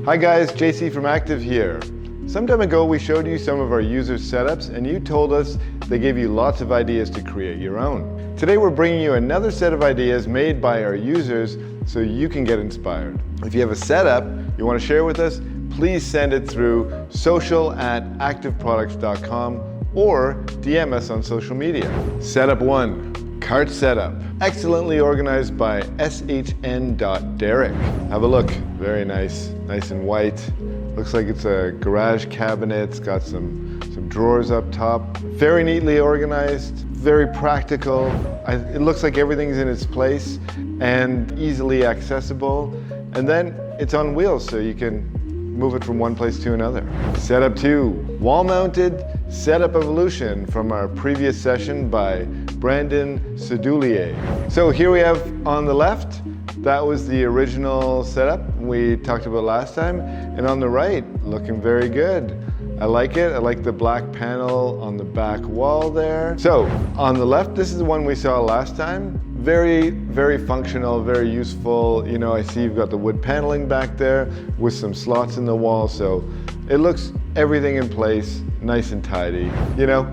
Hi guys, JC from Active here. Some time ago we showed you some of our user setups and you told us they gave you lots of ideas to create your own. Today we're bringing you another set of ideas made by our users so you can get inspired. If you have a setup you want to share with us, please send it through social@activeproducts.com or DM us on social media. Setup 1, cart setup. Excellently organized by shn.derek. Have a look, very nice, nice and white. Looks like it's a garage cabinet. It's got some drawers up top. Very neatly organized, very practical. It looks like everything's in its place and easily accessible. And then it's on wheels, so you can move it from one place to another. Setup 2, wall-mounted setup evolution from our previous session by Brandon Sedoulier. So here we have on the left, that was the original setup we talked about last time. And on the right, looking very good. I like it. I like the black panel on the back wall there. So on the left, this is the one we saw last time. Very, very functional, very useful. You know, I see you've got the wood paneling back there with some slots in the wall. So it looks everything in place, nice and tidy. You know,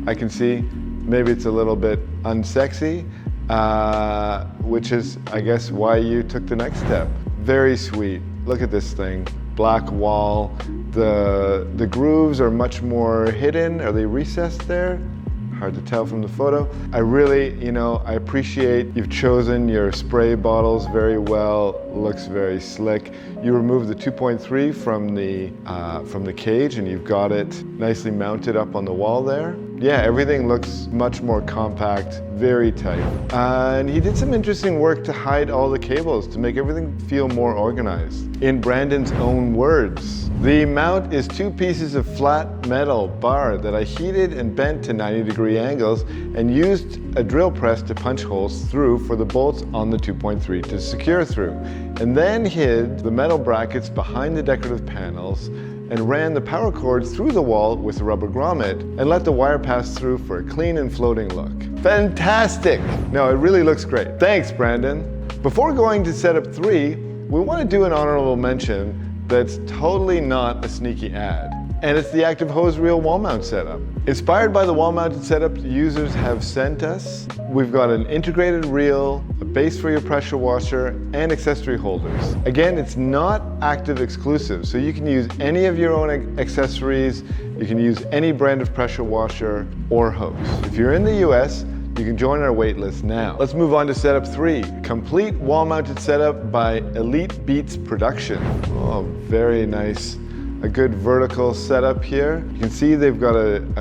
I can see maybe it's a little bit unsexy, which is, I guess, why you took the next step. Very sweet. Look at this thing. Black wall. The grooves are much more hidden. Are they recessed there? Hard to tell from the photo. I really, I appreciate you've chosen your spray bottles very well. Looks very slick. You removed the 2.3 from the cage and you've got it nicely mounted up on the wall there. Yeah, everything looks much more compact, very tight. And he did some interesting work to hide all the cables to make everything feel more organized. In Brandon's own words, the mount is 2 pieces of flat metal bar that I heated and bent to 90-degree angles and used a drill press to punch holes through for the bolts on the 2.3 to secure through. And then hid the metal brackets behind the decorative panels and ran the power cord through the wall with a rubber grommet and let the wire pass through for a clean and floating look. Fantastic! No, it really looks great. Thanks, Brandon. Before going to setup 3, we want to do an honorable mention that's totally not a sneaky ad. And it's the Active Hose Reel wall mount setup. Inspired by the wall mounted setup users have sent us, we've got an integrated reel, a base for your pressure washer, and accessory holders. Again, it's not Active exclusive, so you can use any of your own accessories, you can use any brand of pressure washer or hose. If you're in the US, you can join our waitlist now. Let's move on to setup 3, complete wall-mounted setup by Elite Beats Production. Oh, very nice. A good vertical setup here. You can see they've got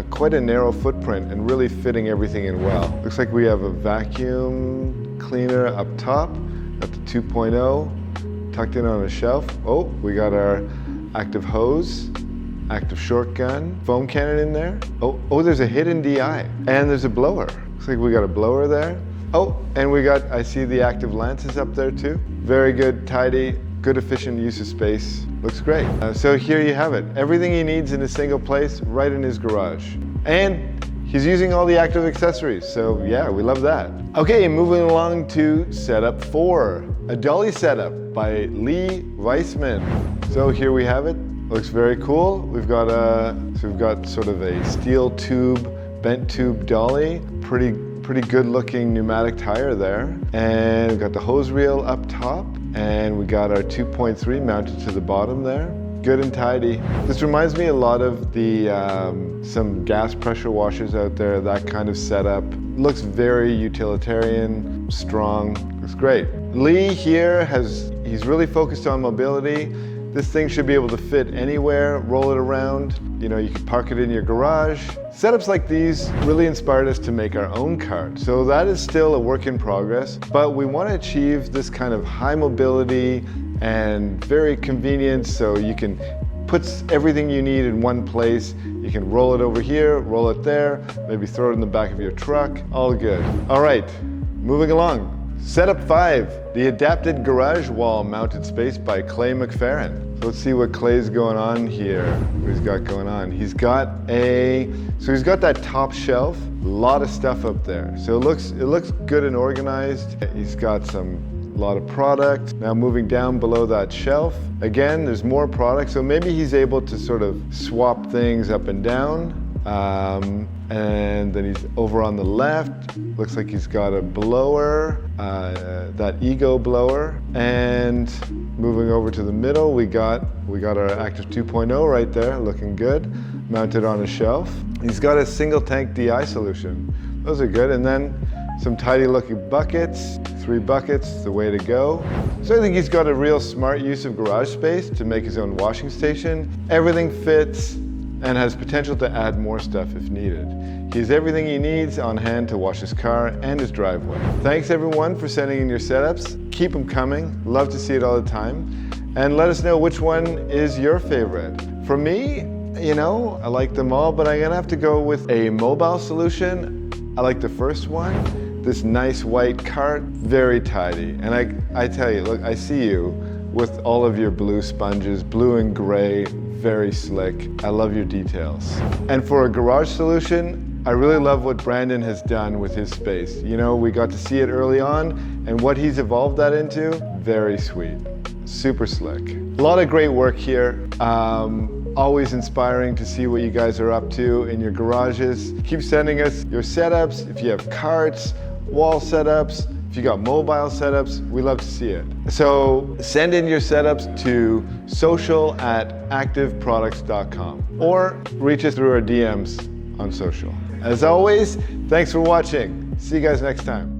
quite a narrow footprint and really fitting everything in well. Looks like we have a vacuum cleaner up top at the 2.0, tucked in on a shelf. Oh, we got our active hose, active short gun, foam cannon in there. Oh, there's a hidden DI, and there's a blower. Looks like we got a blower there. Oh, and I see the active lances up there too. Very good, tidy, good efficient use of space. Looks great. So here you have it. Everything he needs in a single place, right in his garage. And he's using all the active accessories, so yeah, we love that. Okay, moving along to setup 4, a dolly setup by Lee Weissman. So here we have it. Looks very cool. We've got sort of a steel tube, bent tube dolly. Pretty good looking pneumatic tire there. And we've got the hose reel up top. And we got our 2.3 mounted to the bottom there. Good and tidy. This reminds me a lot of some gas pressure washers out there, that kind of setup. Looks very utilitarian, strong, looks great. Lee here he's really focused on mobility. This thing should be able to fit anywhere, roll it around. You can park it in your garage. Setups like these really inspired us to make our own cart. So that is still a work in progress, but we want to achieve this kind of high mobility and very convenient, so you can put everything you need in one place. You can roll it over here, roll it there, maybe throw it in the back of your truck, all good. All right, moving along. Setup 5, the adapted garage wall mounted space by Clay McFerrin. So let's see what Clay's going on here. What he's got going on. He's got that top shelf, a lot of stuff up there. So it looks good and organized. He's got some a lot of product. Now moving down below that shelf, again, there's more product. So maybe he's able to sort of swap things up and down. And then he's over on the left. Looks like he's got a blower, that Ego blower. And moving over to the middle, we got our Active 2.0 right there, looking good, mounted on a shelf. He's got a single tank DI solution. Those are good. And then some tidy looking buckets, 3 buckets, the way to go. So I think he's got a real smart use of garage space to make his own washing station. Everything fits and has potential to add more stuff if needed. He has everything he needs on hand to wash his car and his driveway. Thanks everyone for sending in your setups. Keep them coming. Love to see it all the time. And let us know which one is your favorite. For me, you know, I like them all, but I'm gonna have to go with a mobile solution. I like the first one. This nice white cart, very tidy. And I tell you, look, I see you with all of your blue sponges, blue and gray, very slick. I love your details. And for a garage solution, I really love what Brandon has done with his space. You know, we got to see it early on, and what he's evolved that into, very sweet, super slick. A lot of great work here. Always inspiring to see what you guys are up to in your garages. Keep sending us your setups. If you have carts, wall setups, if you got mobile setups, we love to see it. So send in your setups to social@activeproducts.com or reach us through our DMs on social. As always, thanks for watching. See you guys next time.